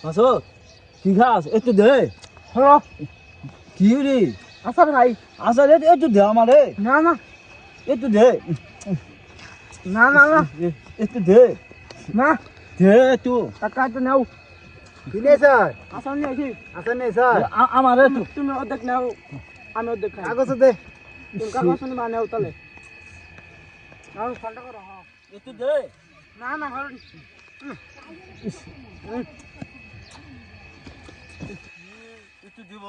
আসো কি খাস একটু দে হ্যাঁ কি রে আসার ভাই আচ্ছা রে একটু দে আমারে না না একটু দে না না না একটু দে না দে একটু টাকা তো নাও কিনে স্যার আসার নিয়ে আসি আসেন নেই স্যার আমারে একটু তুমি অর্ধেক নাও আমি অর্ধেক খাই কাগজ দে তুমি কাগজ নিয়ে মানে তাহলে নাও ফোনটা করো হ্যাঁ একটু দে না না ভালো একটু দিব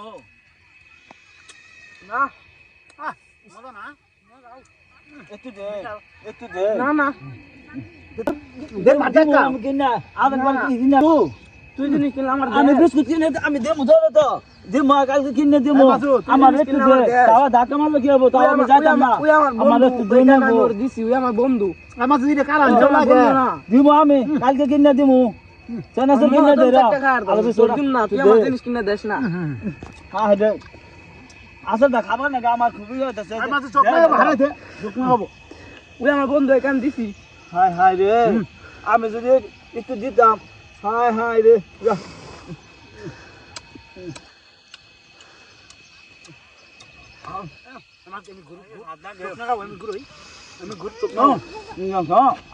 না মজা না একটু দে একটু দে না না দে মাঠে কা আমি কিনা আদান বাড়ি কিনা তুই জিনিস কিনলে আমার আমি বিস্কুট কিনে আমি দেবো ধরো তো দেবো কালকে কিনে দেবো আমার একটু দে তাও ধাক্কা মারলে কি হবো তাও আমি যাইতাম না আমার একটু দে না গো দিছি ওই আমার বন্ধু আমার যদি কারা দিব আমি কালকে কিনে দিব চানাচুর কিনে দে রা না তুই আমার জিনিস কিনে দেস না হ্যাঁ দে আসলে খাবার না আমার খুবই হইতাছে আমার চকলেট ভালো দে শুকনো হবো ওই আমার বন্ধু এখানে দিছি হাই হাই রে আমি যদি একটু দিতাম হাই হাই রে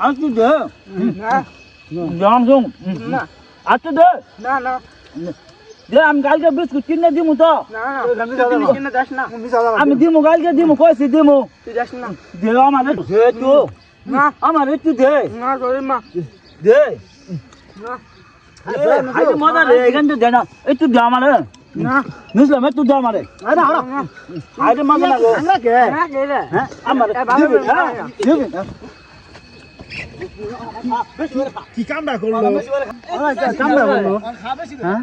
আচ্ছা দে না জাম শুন না আচ্ছা দে না না দে আমি কালকে বিস্কুট কিনে দিব তো না তুই জিনিস কিনে দেস না আমি দিব কালকে দিব কইছি দিব তুই দেস না দে আমার দে তো না আমার একটু দে না তোর মা দে না আরে মজা রে এখান থেকে দে না একটু দে আমার না বুঝলাম একটু দে আমার আরে মজা না গো আমরা কে না কে রে হ্যাঁ আমার ভালো দিবি, হ্যাঁ, দিবি, হ্যাঁ। কি কামটা করলো কামটা করলো হ্যাঁ